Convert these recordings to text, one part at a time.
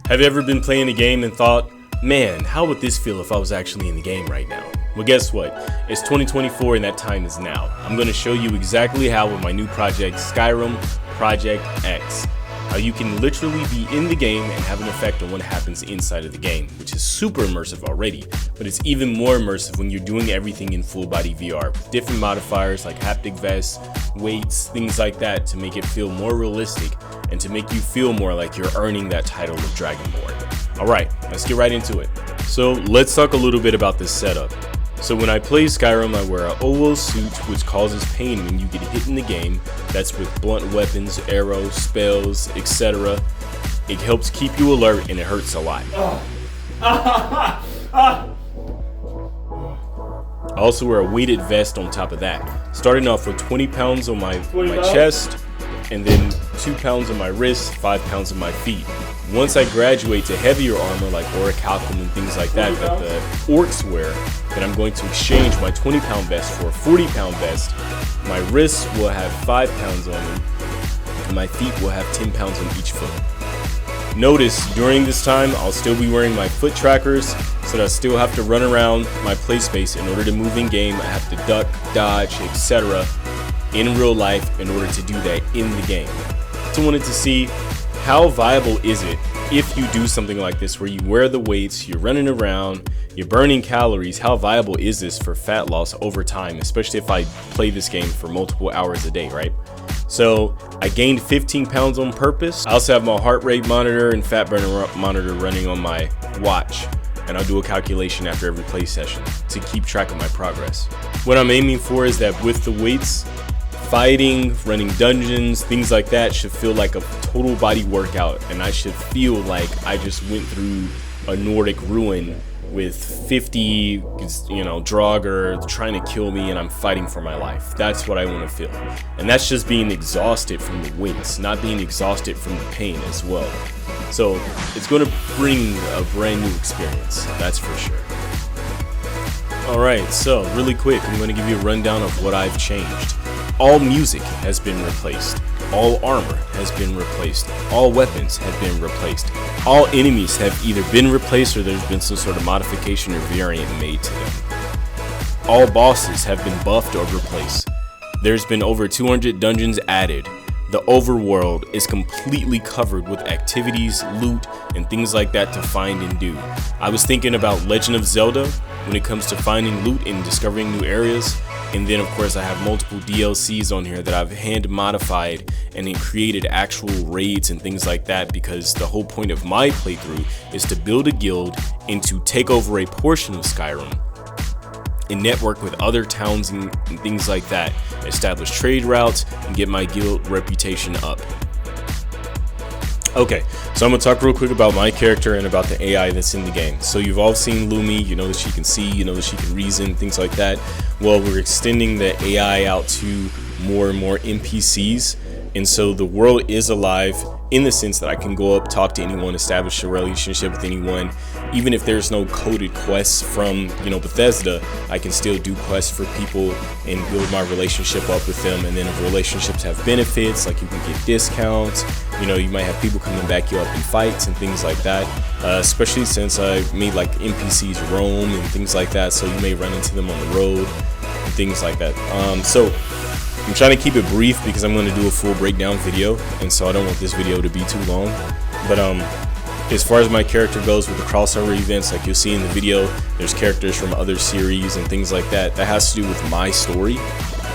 Have you ever been playing a game and thought, man, how would this feel if I was actually in the game right now? Well, guess what? It's 2024 and that time is now. I'm going to show you exactly how with my new project, SKYRIM Project X. How you can literally be in the game and have an effect on what happens inside of the game, which is super immersive already, but it's even more immersive when you're doing everything in full body VR with different modifiers like haptic vests, weights, things like that to make it feel more realistic and to make you feel more like you're earning that title of Dragonborn. Alright, let's get right into it. So let's talk a little bit about this setup. So when I play Skyrim, I wear an OO suit which causes pain when you get hit in the game. That's with blunt weapons, arrows, spells, etc. It helps keep you alert and it hurts a lot. I also wear a weighted vest on top of that. Starting off with 20 pounds on my chest, and then 2 pounds on my wrists, 5 pounds on my feet. Once I graduate to heavier armor like orichalcum and things like that that the orcs wear, then I'm going to exchange my 20-pound vest for a 40-pound vest. My wrists will have 5 pounds on them, and my feet will have 10 pounds on each foot. Notice during this time I'll still be wearing my foot trackers, so that I still have to run around my play space in order to move in game. I have to duck, dodge, etc. in real life in order to do that in the game. So I wanted to see how viable is it if you do something like this where you wear the weights, you're running around, you're burning calories. How viable is this for fat loss over time, especially if I play this game for multiple hours a day, right? So I gained 15 pounds on purpose. I also have my heart rate monitor and fat burner monitor running on my watch, and I'll do a calculation after every play session to keep track of my progress. What I'm aiming for is that with the weights, fighting, running dungeons, things like that should feel like a total body workout, and I should feel like I just went through a Nordic ruin with 50, Draugr trying to kill me and I'm fighting for my life. That's what I want to feel. And that's just being exhausted from the weights, not being exhausted from the pain as well. So it's going to bring a brand new experience, that's for sure. Alright, so really quick, I'm going to give you a rundown of what I've changed. All music has been replaced. All armor has been replaced. All weapons have been replaced. All enemies have either been replaced or there's been some sort of modification or variant made to them. All bosses have been buffed or replaced. There's been over 200 dungeons added. The overworld is completely covered with activities, loot, and things like that to find and do. I was thinking about Legend of Zelda when it comes to finding loot and discovering new areas. And then of course I have multiple DLCs on here that I've hand modified and then created actual raids and things like that, because the whole point of my playthrough is to build a guild and to take over a portion of Skyrim and network with other towns and things like that, establish trade routes and get my guild reputation up. Okay, so I'm going to talk real quick about my character and about the AI that's in the game. So you've all seen Lumi, you know that she can see, you know that she can reason, things like that. Well, we're extending the AI out to more and more NPCs, and so the world is alive in the sense that I can go up, talk to anyone, establish a relationship with anyone. Even if there's no coded quests from, Bethesda, I can still do quests for people and build my relationship up with them. And then if relationships have benefits, like you can get discounts, you might have people come and back you up in fights and things like that. Especially since I made like NPCs roam and things like that, so you may run into them on the road and things like that. So I'm trying to keep it brief because I'm going to do a full breakdown video, and so I don't want this video to be too long. But as far as my character goes with the crossover events, like you'll see in the video, there's characters from other series and things like that. That has to do with my story,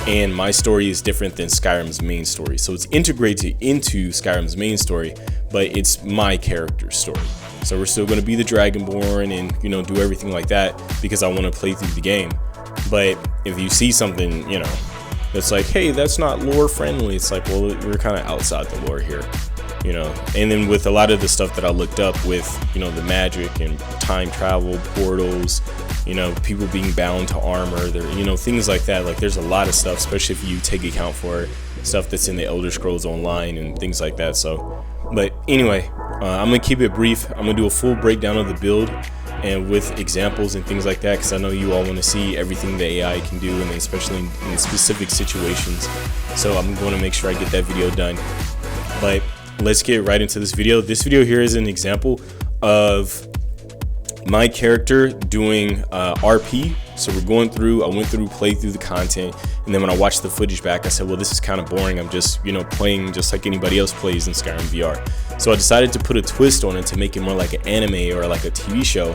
and my story is different than Skyrim's main story. So it's integrated into Skyrim's main story, but it's my character's story. So we're still going to be the Dragonborn and, do everything like that because I want to play through the game. But if you see something, it's like, hey, that's not lore friendly. It's like, well, we're kind of outside the lore here, And then with a lot of the stuff that I looked up with, the magic and time travel, portals, people being bound to armor, there, things like that. Like, there's a lot of stuff, especially if you take account for stuff that's in the Elder Scrolls Online and things like that. So, but anyway, I'm gonna keep it brief. I'm gonna do a full breakdown of the build and with examples and things like that, because I know you all want to see everything the AI can do, and especially in specific situations. So I'm going to make sure I get that video done. But let's get right into this video. This video here is an example of my character doing RP. So I went through, played through the content, and then when I watched the footage back, I said, well, this is kind of boring. I'm just, playing just like anybody else plays in Skyrim VR. So I decided to put a twist on it to make it more like an anime or like a TV show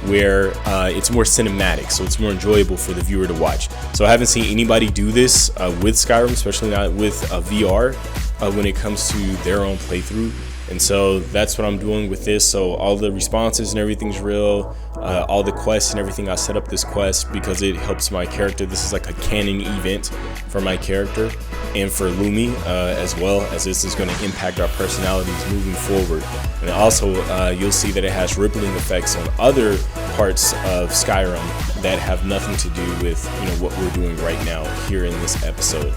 where it's more cinematic, so it's more enjoyable for the viewer to watch. So I haven't seen anybody do this with Skyrim, especially not with VR, when it comes to their own playthrough. And so that's what I'm doing with this. So all the responses and everything's real, all the quests and everything. I set up this quest because it helps my character. This is like a canon event for my character and for Lumi, as well, as this is going to impact our personalities moving forward. And also you'll see that it has rippling effects on other parts of Skyrim that have nothing to do with what we're doing right now here in this episode.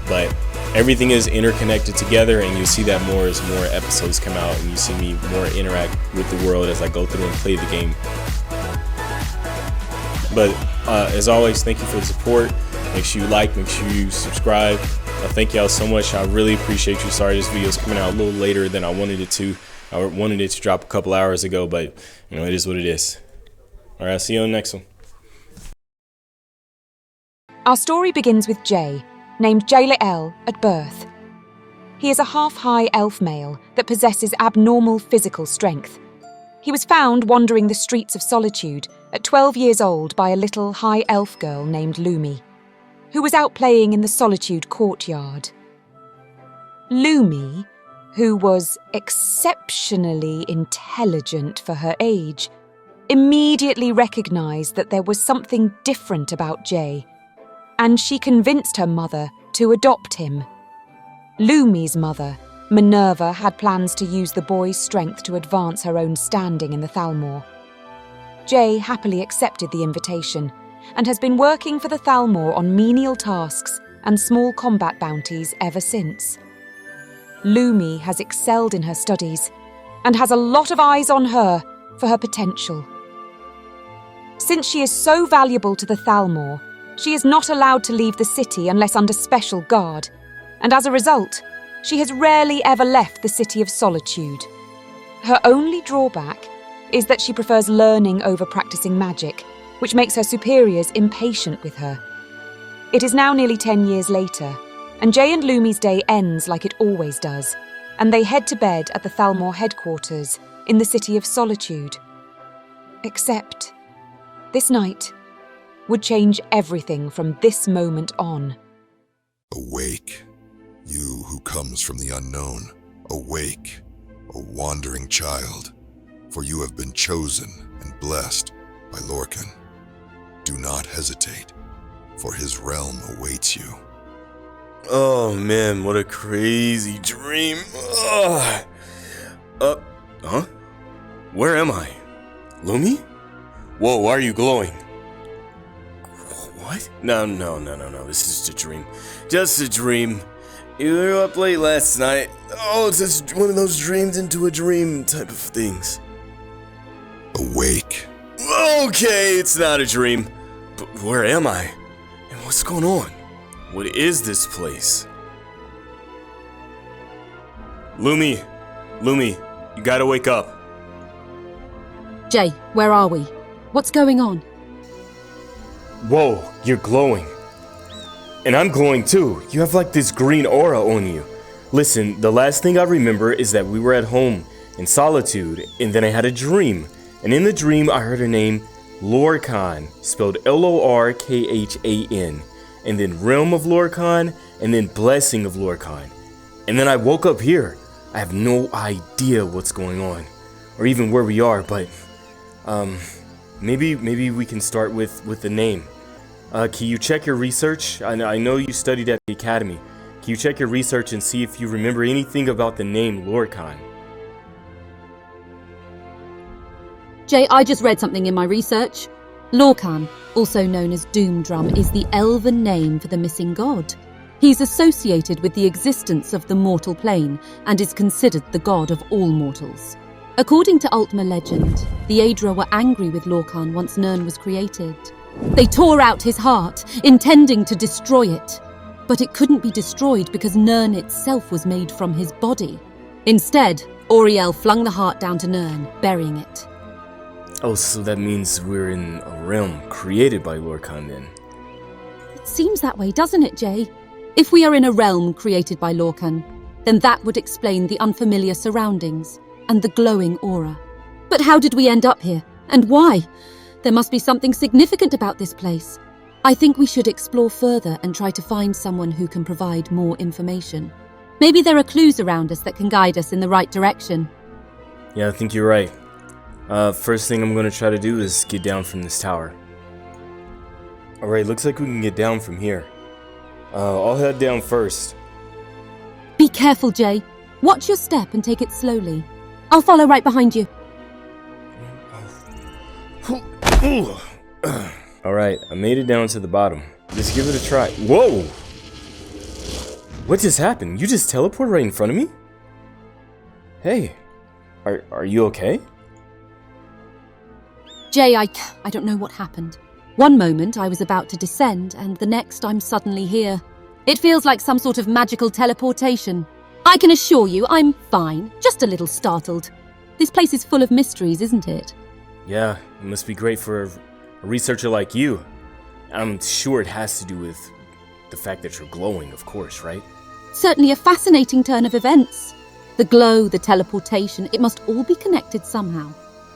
But everything is interconnected together, and you'll see that more as more episodes come out and you see me more interact with the world as I go through and play the game. But as always, thank you for the support. Make sure you like, make sure you subscribe. Thank y'all so much. I really appreciate you. Sorry this video is coming out a little later than I wanted it to. I wanted it to drop a couple hours ago, but it is what it is. All right, I'll see you on the next one. Our story begins with Jay, named Jaleel at birth. He is a half-high elf male that possesses abnormal physical strength. He was found wandering the streets of Solitude at 12 years old by a little high elf girl named Lumi, who was out playing in the Solitude courtyard. Lumi, who was exceptionally intelligent for her age, immediately recognized that there was something different about Jay, and she convinced her mother to adopt him. Lumi's mother, Minerva, had plans to use the boy's strength to advance her own standing in the Thalmor. Jay happily accepted the invitation and has been working for the Thalmor on menial tasks and small combat bounties ever since. Lumi has excelled in her studies and has a lot of eyes on her for her potential. Since she is so valuable to the Thalmor, she is not allowed to leave the city unless under special guard, and as a result, she has rarely ever left the City of Solitude. Her only drawback is that she prefers learning over practicing magic, which makes her superiors impatient with her. It is now nearly 10 years later, and Jay and Lumi's day ends like it always does, and they head to bed at the Thalmor headquarters in the City of Solitude. Except, this night would change everything from this moment on. Awake, you who comes from the unknown. Awake, a wandering child, for you have been chosen and blessed by Lorcan. Do not hesitate, for his realm awaits you. Oh man, what a crazy dream. Huh? Where am I? Lumi? Whoa, why are you glowing? What? No, this is just a dream. Just a dream. You were up late last night. Oh, it's just one of those dreams into a dream type of things. Awake. Okay, it's not a dream. But where am I? And what's going on? What is this place? Lumi, you gotta wake up. Jay, where are we? What's going on? Whoa, you're glowing. And I'm glowing too. You have like this green aura on you. Listen, the last thing I remember is that we were at home in Solitude, and then I had a dream. And in the dream, I heard a name, Lorcan, spelled Lorkhan, and then Realm of Lorcan, and then Blessing of Lorcan. And then I woke up here. I have no idea what's going on, or even where we are, but maybe we can start with the name. Can you check your research? I know you studied at the academy. Can you check your research and see if you remember anything about the name Lorcan? Jay, I just read something in my research. Lorcan, also known as Doomdrum, is the elven name for the missing god. He's associated with the existence of the mortal plane and is considered the god of all mortals. According to Ultima legend, the Aedra were angry with Lorcan once Nirn was created. They tore out his heart, intending to destroy it. But it couldn't be destroyed because Nirn itself was made from his body. Instead, Auriel flung the heart down to Nirn, burying it. Oh, so that means we're in a realm created by Lorcan then. It seems that way, doesn't it, Jay? If we are in a realm created by Lorcan, then that would explain the unfamiliar surroundings and the glowing aura. But how did we end up here? And why? There must be something significant about this place. I think we should explore further and try to find someone who can provide more information. Maybe there are clues around us that can guide us in the right direction. Yeah, I think you're right. First thing I'm going to try to do is get down from this tower. Alright, looks like we can get down from here. I'll head down first. Be careful, Jay. Watch your step and take it slowly. I'll follow right behind you. Alright, I made it down to the bottom. Just give it a try. Whoa! What just happened? You just teleported right in front of me? Hey, are you okay? Jay, I don't know what happened. One moment I was about to descend, and the next I'm suddenly here. It feels like some sort of magical teleportation. I can assure you I'm fine, just a little startled. This place is full of mysteries, isn't it? Yeah, it must be great for a researcher like you. I'm sure it has to do with the fact that you're glowing, of course, right? Certainly a fascinating turn of events. The glow, the teleportation, it must all be connected somehow.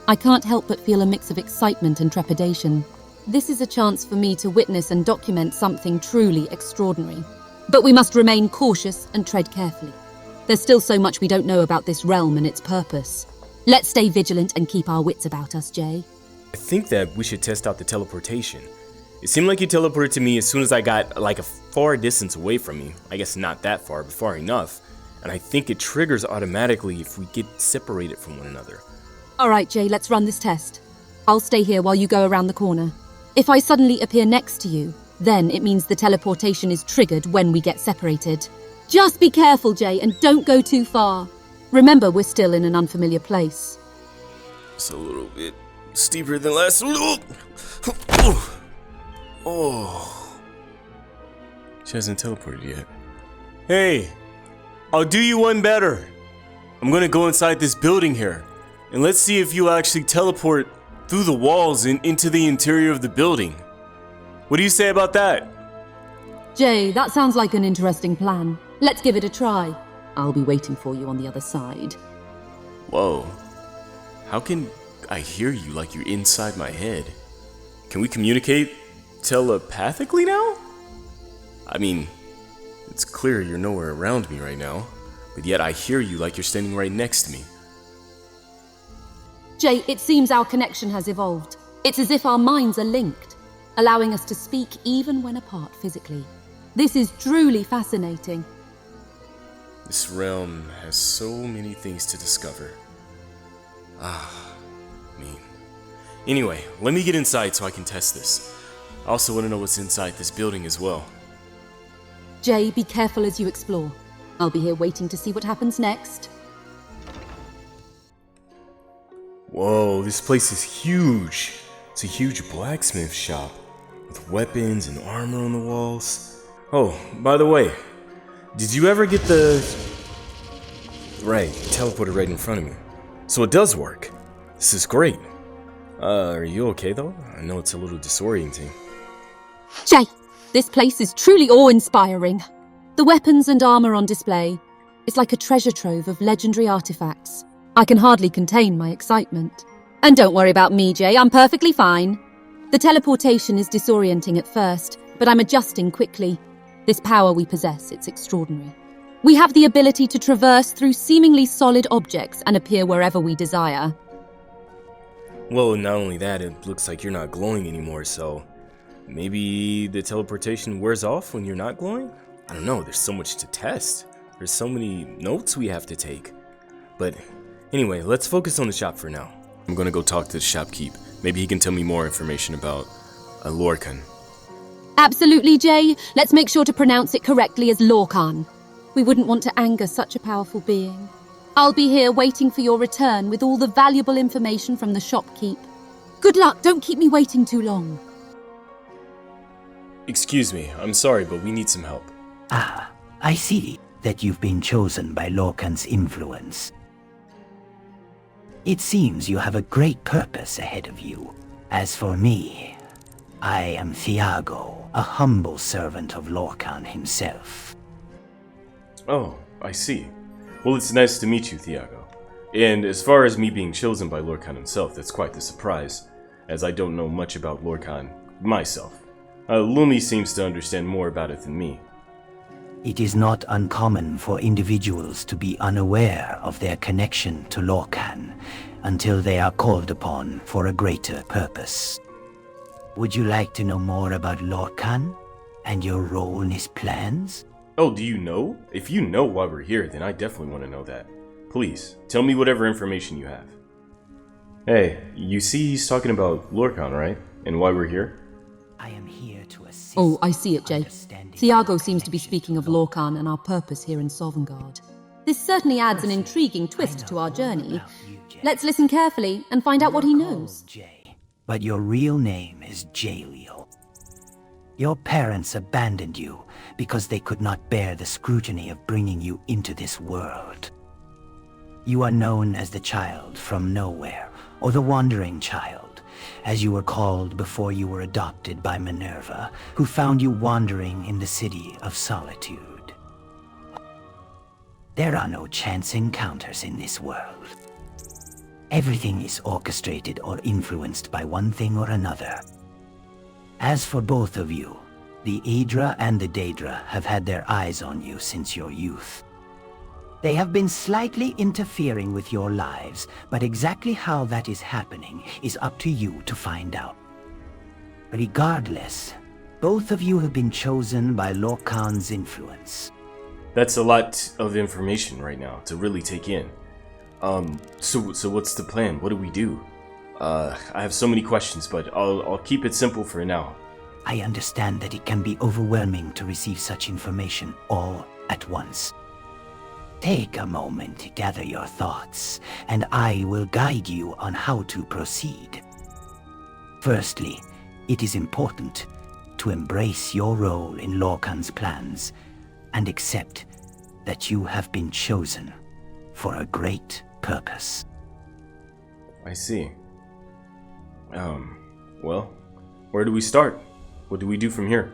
I can't help but feel a mix of excitement and trepidation. This is a chance for me to witness and document something truly extraordinary. But we must remain cautious and tread carefully. There's still so much we don't know about this realm and its purpose. Let's stay vigilant and keep our wits about us, Jay. I think that we should test out the teleportation. It seemed like you teleported to me as soon as I got like a far distance away from you. I guess not that far, but far enough. And I think it triggers automatically if we get separated from one another. All right, Jay, let's run this test. I'll stay here while you go around the corner. If I suddenly appear next to you, then it means the teleportation is triggered when we get separated. Just be careful, Jay, and don't go too far. Remember, we're still in an unfamiliar place. It's a little bit steeper than last. Oh. She hasn't teleported yet. Hey, I'll do you one better. I'm gonna go inside this building here, and let's see if you actually teleport through the walls and into the interior of the building. What do you say about that? Jay, that sounds like an interesting plan. Let's give it a try. I'll be waiting for you on the other side. Whoa. How can I hear you like you're inside my head? Can we communicate telepathically now? I mean, it's clear you're nowhere around me right now, but yet I hear you like you're standing right next to me. Jay, it seems our connection has evolved. It's as if our minds are linked, allowing us to speak even when apart physically. This is truly fascinating. This realm has so many things to discover. Anyway, let me get inside so I can test this. I also want to know what's inside this building as well. Jay, be careful as you explore. I'll be here waiting to see what happens next. Whoa, this place is huge. It's a huge blacksmith shop with weapons and armor on the walls. Oh, by the way, did you ever get the... Right, teleported right in front of me. So it does work. This is great. Are you okay though? I know it's a little disorienting. Jay, this place is truly awe-inspiring. The weapons and armor on display is like a treasure trove of legendary artifacts. I can hardly contain my excitement. And don't worry about me, Jay, I'm perfectly fine. The teleportation is disorienting at first, but I'm adjusting quickly. This power we possess, it's extraordinary. We have the ability to traverse through seemingly solid objects and appear wherever we desire. Well, not only that, it looks like you're not glowing anymore, so maybe the teleportation wears off when you're not glowing? I don't know, there's so much to test. There's so many notes we have to take. But anyway, let's focus on the shop for now. I'm gonna go talk to the shopkeep. Maybe he can tell me more information about Lorcan. Absolutely, Jay. Let's make sure to pronounce it correctly as Lorcan. We wouldn't want to anger such a powerful being. I'll be here waiting for your return with all the valuable information from the shopkeep. Good luck, don't keep me waiting too long. Excuse me, I'm sorry, but we need some help. Ah, I see. that you've been chosen by Lorcan's influence. It seems you have a great purpose ahead of you. As for me, I am Thiago, a humble servant of Lorcan himself. Oh, I see. Well, it's nice to meet you, Thiago. And as far as me being chosen by Lorcan himself, that's quite the surprise, as I don't know much about Lorcan myself. Lumi seems to understand more about it than me. It is not uncommon for individuals to be unaware of their connection to Lorcan until they are called upon for a greater purpose. Would you like to know more about Lorcan and your role in his plans? Oh, do you know? If you know why we're here, then I definitely want to know that. Please, tell me whatever information you have. Hey, you see he's talking about Lorcan, right? And why we're here? I am here to assist. Oh, I see it, Jay. Thiago seems to be speaking of Lorcan and our purpose here in Sovngarde. This certainly adds an intriguing twist to our journey. Let's listen carefully and find out what he knows. Jay, but your real name is Jaleo. Your parents abandoned you because they could not bear the scrutiny of bringing you into this world. You are known as the child from nowhere, or the wandering child, as you were called before you were adopted by Minerva, who found you wandering in the city of solitude. There are no chance encounters in this world. Everything is orchestrated or influenced by one thing or another. As for both of you, the Aedra and the Daedra have had their eyes on you since your youth. They have been slightly interfering with your lives, but exactly how that is happening is up to you to find out. Regardless, both of you have been chosen by Lorcan's influence. That's a lot of information right now to really take in. So what's the plan? What do we do? I have so many questions, but I'll keep it simple for now. I understand that it can be overwhelming to receive such information all at once. Take a moment to gather your thoughts, and I will guide you on how to proceed. Firstly, it is important to embrace your role in Lorcan's plans and accept that you have been chosen for a great purpose. I see. Well, where do we start? What do we do from here?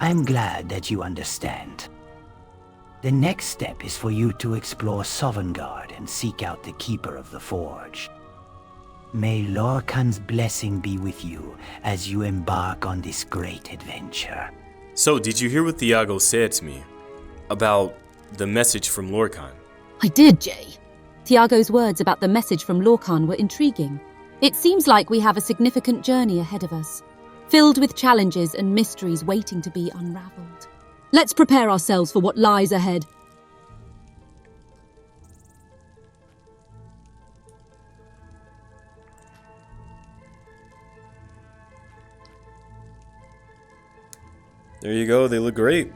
I'm glad that you understand. The next step is for you to explore Sovngarde and seek out the Keeper of the Forge. May Lorcan's blessing be with you as you embark on this great adventure. So, did you hear what Thiago said to me about the message from Lorcan? I did, Jay. Thiago's words about the message from Lorcan were intriguing. It seems like we have a significant journey ahead of us, filled with challenges and mysteries waiting to be unraveled. Let's prepare ourselves for what lies ahead. There you go, they look great.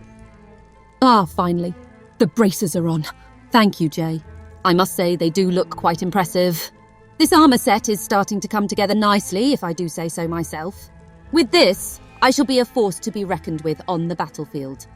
Ah, finally. The braces are on. Thank you, Jay. I must say they do look quite impressive. This armor set is starting to come together nicely, if I do say so myself. With this, I shall be a force to be reckoned with on the battlefield.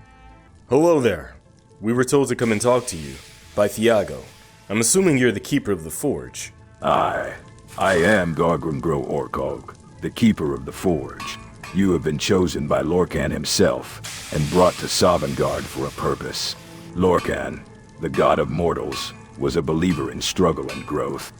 Hello there. We were told to come and talk to you by Thiago. I'm assuming you're the Keeper of the Forge. I am Gargrimgro Orkog, the Keeper of the Forge. You have been chosen by Lorcan himself and brought to Sovngarde for a purpose. Lorcan, the god of mortals, was a believer in struggle and growth.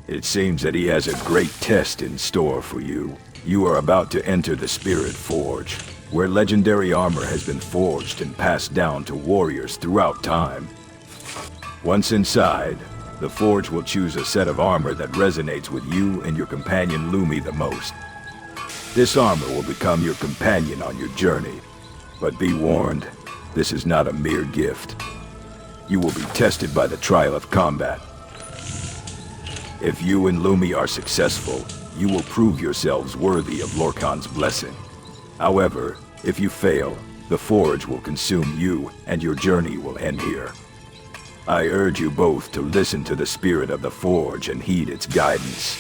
It seems that he has a great test in store for you. You are about to enter the Spirit Forge, where legendary armor has been forged and passed down to warriors throughout time. Once inside, the Forge will choose a set of armor that resonates with you and your companion Lumi the most. This armor will become your companion on your journey. But be warned, this is not a mere gift. You will be tested by the trial of combat. If you and Lumi are successful, you will prove yourselves worthy of Lorcan's blessing. However, if you fail, the Forge will consume you and your journey will end here. I urge you both to listen to the spirit of the Forge and heed its guidance.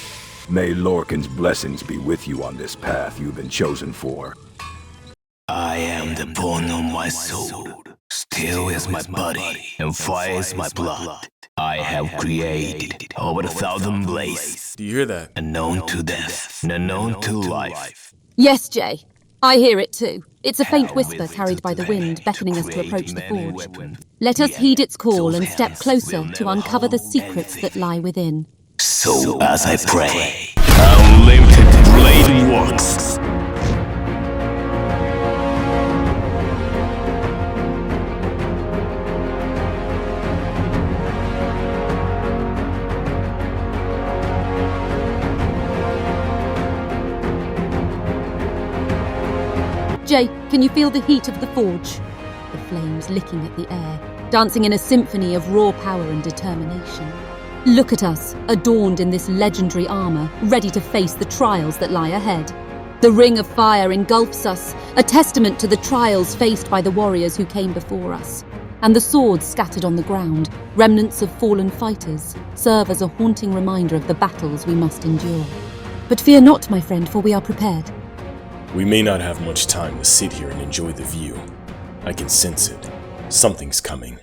May Lorcan's blessings be with you on this path you've been chosen for. I am the bone of my soul. Steel is my body, and fire is my blood. I have created over 1,000 blades, Do you hear that? unknown to death, and unknown to life. Yes, Jay. I hear it too. It's a faint whisper carried by the wind, beckoning us to approach the forge. Let us heed its call and step closer to uncover the secrets that lie within. So as I pray, unlimited blade works. Jay, can you feel the heat of the forge? The flames licking at the air, dancing in a symphony of raw power and determination. Look at us, adorned in this legendary armor, ready to face the trials that lie ahead. The ring of fire engulfs us, a testament to the trials faced by the warriors who came before us. And the swords scattered on the ground, remnants of fallen fighters, serve as a haunting reminder of the battles we must endure. But fear not, my friend, for we are prepared. We may not have much time to sit here and enjoy the view. I can sense it. Something's coming.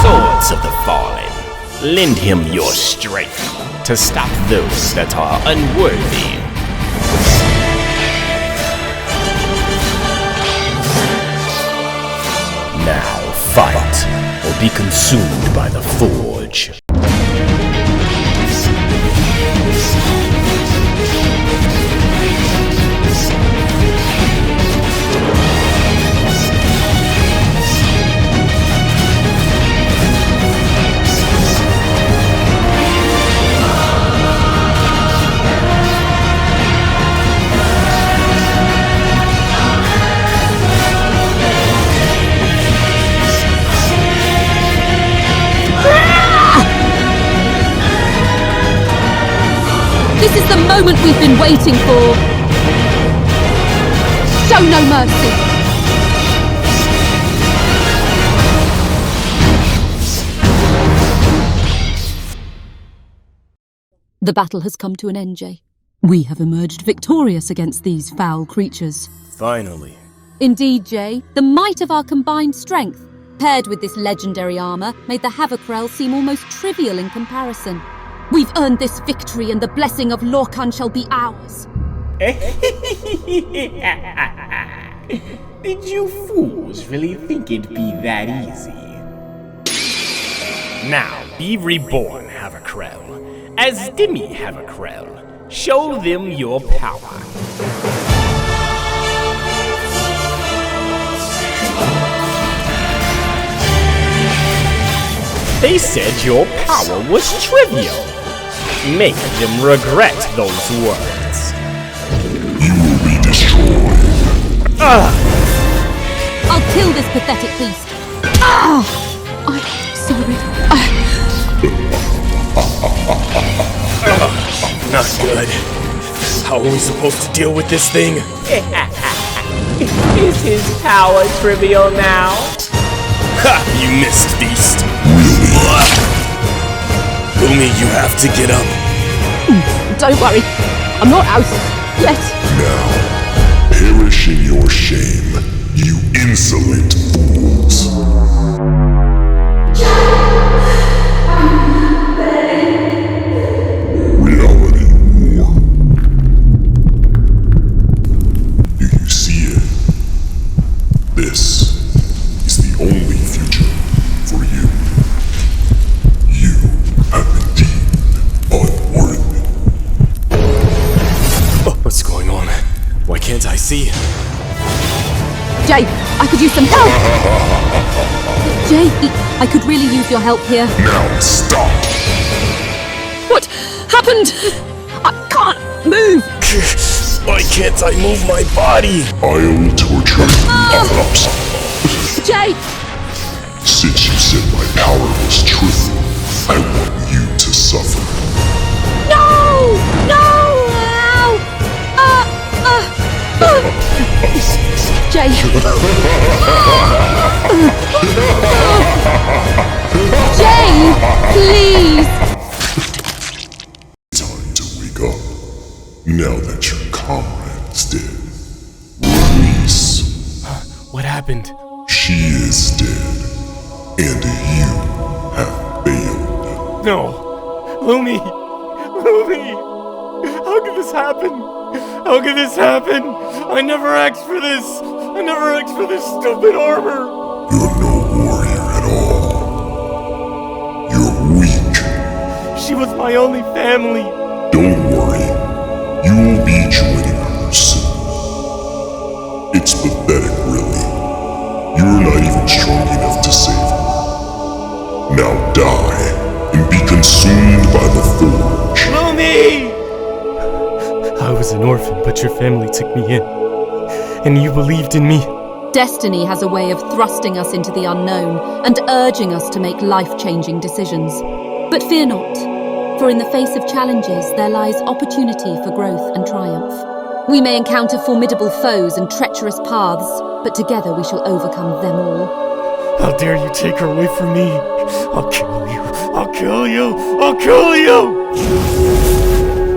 Swords of the Fallen, lend him your strength to stop those that are unworthy. Now fight, or be consumed by the forge. This is the moment we've been waiting for. Show no mercy. The battle has come to an end, Jay. We have emerged victorious against these foul creatures. Finally. Indeed, Jay, the might of our combined strength, paired with this legendary armor, made the Havokrell seem almost trivial in comparison. We've earned this victory, and the blessing of Lorcan shall be ours. Did you fools really think it'd be that easy? Now be reborn, Havokrell, as Demi Havokrell. Show them your power. They said your power was trivial. Make them regret those words. You will be destroyed. I'll kill this pathetic beast. I'm sorry. Not good. How are we supposed to deal with this thing? Is his power trivial now? Ha! You missed, beast. Lumi, you have to get up. Don't worry. I'm not out yet. Now, perish in your shame, you insolent fools. Reality war. Do you see it? This is the only future for you. You have been deemed unworthy. Oh, what's going on? Why can't I see? Jay, I could use some help. Jay, I could really use your help here. Now stop! What happened? I can't move. Why can't I move my body? I will torture you. Jay! Since you said my power was true, I want you to suffer. No! No! Jay! Jay! Please! Time to wake up. No! Lumi! Lumi! How could this happen? How could this happen? I never asked for this! I never asked for this stupid armor! You're no warrior at all. You're weak. She was my only family! Don't worry. You will be joining her soon. It's pathetic, really. You're not even strong enough to save her. Now die and be consumed by the Forge. Lumi! I was an orphan, but your family took me in. And you believed in me. Destiny has a way of thrusting us into the unknown and urging us to make life-changing decisions. But fear not, for in the face of challenges there lies opportunity for growth and triumph. We may encounter formidable foes and treacherous paths, but together we shall overcome them all. How dare you take her away from me? I'll kill you! I'll kill you! I'll kill you!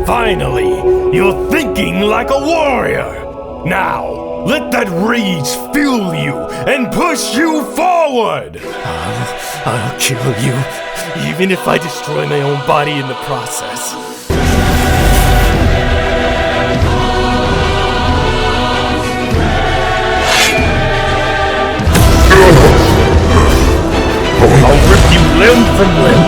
Finally, you're thinking like a warrior! Now, let that rage fuel you and push you forward! I'll kill you, even if I destroy my own body in the process. I'll rip you limb from limb!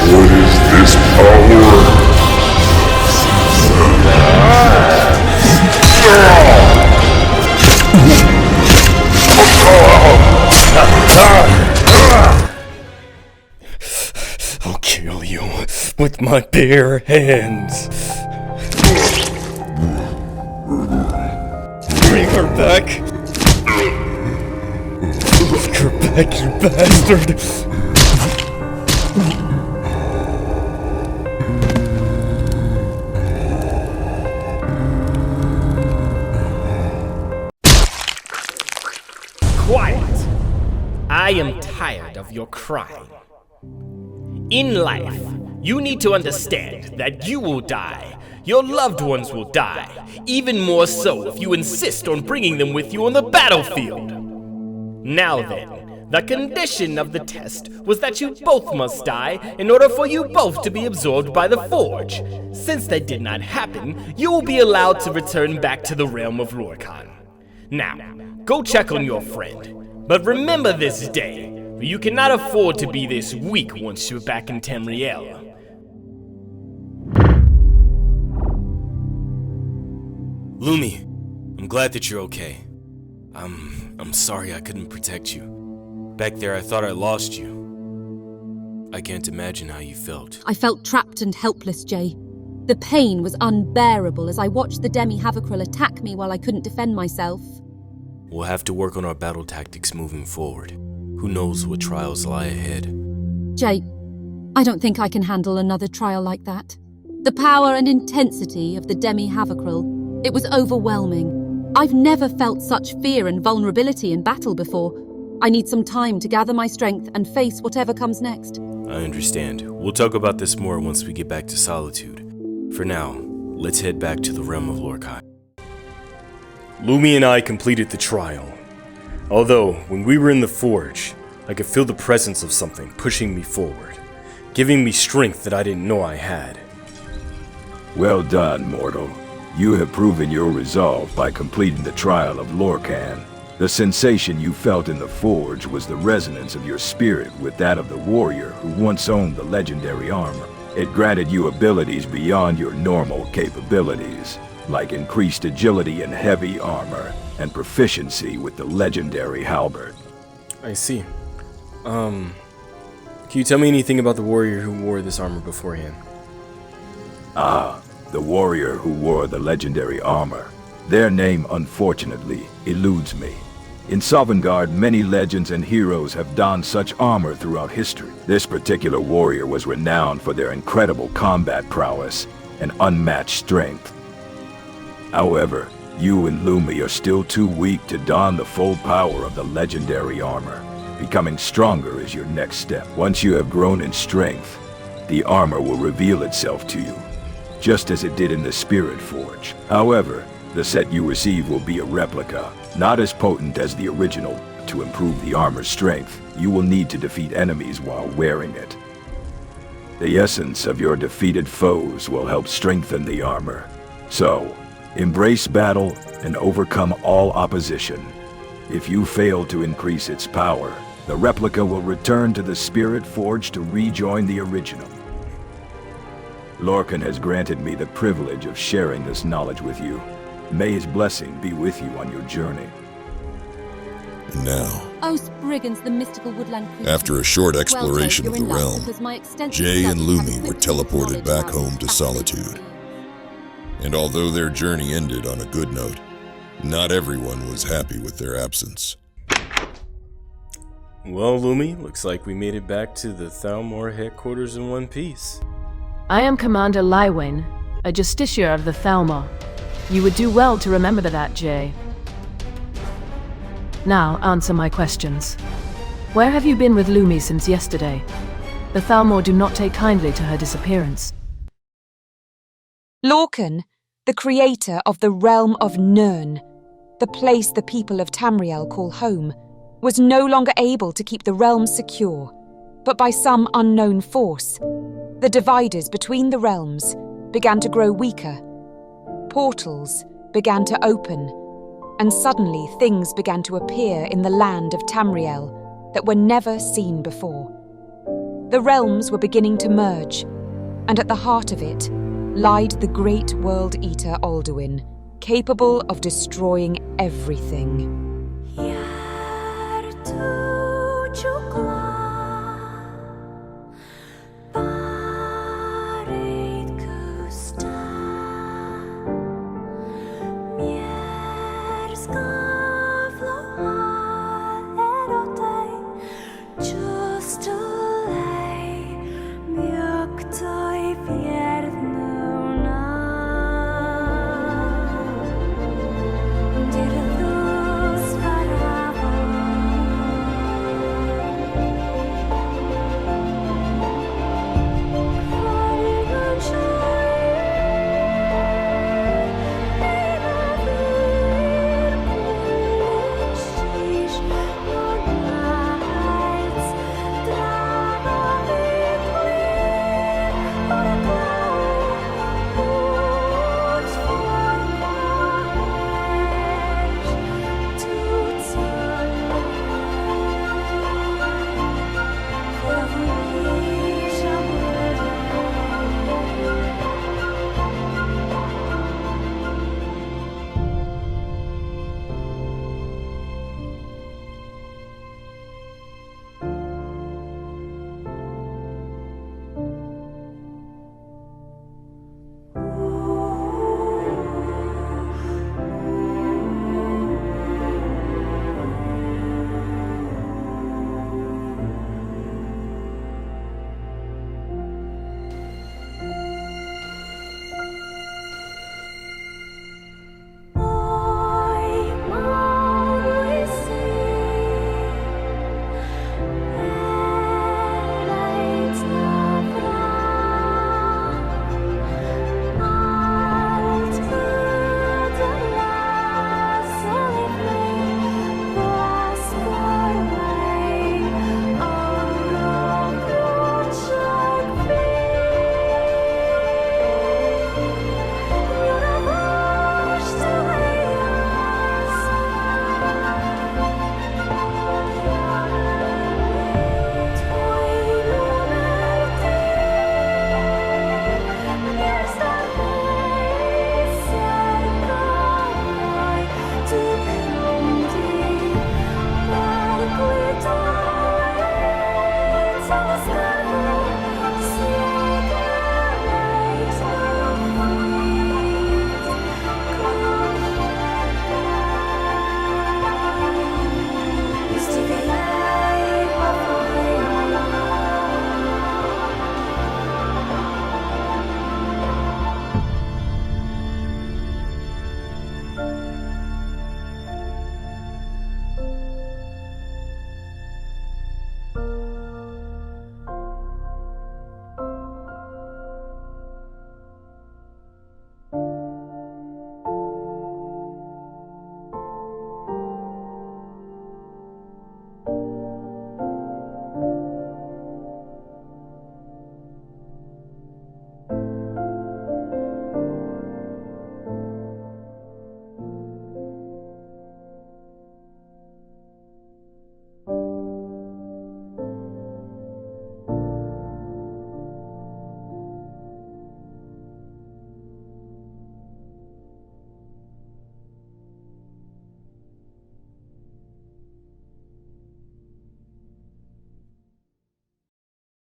What is this power? I'll kill you with my bare hands. Bring her back. Bring her back, you bastard. Quiet. I am tired of your crying. In life, you need to understand that you will die. Your loved ones will die. Even more so if you insist on bringing them with you on the battlefield. Now then, the condition of the test was that you both must die in order for you both to be absorbed by the Forge. Since that did not happen, you will be allowed to return back to the realm of Lorcan. Now, go check on your friend. But remember this day, for you cannot afford to be this weak once you're back in Tamriel. Lumi, I'm glad that you're okay. I'm sorry I couldn't protect you. Back there I thought I lost you. I can't imagine how you felt. I felt trapped and helpless, Jay. The pain was unbearable as I watched the Demi-Havocryl attack me while I couldn't defend myself. We'll have to work on our battle tactics moving forward. Who knows what trials lie ahead. Jay, I don't think I can handle another trial like that. The power and intensity of the Demi-Havocryl, it was overwhelming. I've never felt such fear and vulnerability in battle before. I need some time to gather my strength and face whatever comes next. I understand. We'll talk about this more once we get back to Solitude. For now, let's head back to the realm of Lorcan. Lumi and I completed the trial. Although, when we were in the Forge, I could feel the presence of something pushing me forward, giving me strength that I didn't know I had. Well done, mortal. You have proven your resolve by completing the trial of Lorcan. The sensation you felt in the Forge was the resonance of your spirit with that of the warrior who once owned the legendary armor. It granted you abilities beyond your normal capabilities, like increased agility in heavy armor and proficiency with the legendary halberd. I see. Can you tell me anything about the warrior who wore this armor beforehand? The warrior who wore the legendary armor. Their name, unfortunately, eludes me. In Sovngarde, many legends and heroes have donned such armor throughout history. This particular warrior was renowned for their incredible combat prowess and unmatched strength. However, you and Lumi are still too weak to don the full power of the legendary armor. Becoming stronger is your next step. Once you have grown in strength, the armor will reveal itself to you, just as it did in the Spirit Forge. However, the set you receive will be a replica, not as potent as the original. To improve the armor's strength, you will need to defeat enemies while wearing it. The essence of your defeated foes will help strengthen the armor. So, embrace battle and overcome all opposition. If you fail to increase its power, the replica will return to the Spirit Forge to rejoin the original. Lorcan has granted me the privilege of sharing this knowledge with you. May his blessing be with you on your journey. And now, Oh, Spriggans, the mystical woodland creature. after a short Well, exploration Jay, of you're the in luck, realm, because my extensive Jay and studies have Lumi were afflicted teleported knowledge back about home to this solitude. And although their journey ended on a good note, not everyone was happy with their absence. Well, Lumi, looks like we made it back to the Thalmor headquarters in one piece. I am Commander Lywin, a justiciar of the Thalmor. You would do well to remember that, Jay. Now, answer my questions. Where have you been with Lumi since yesterday? The Thalmor do not take kindly to her disappearance. Lorcan, the creator of the realm of Nirn, the place the people of Tamriel call home, was no longer able to keep the realm secure, but by some unknown force, the dividers between the realms began to grow weaker. Portals began to open, and suddenly things began to appear in the land of Tamriel that were never seen before. The realms were beginning to merge, and at the heart of it lied the great World Eater Alduin, capable of destroying everything.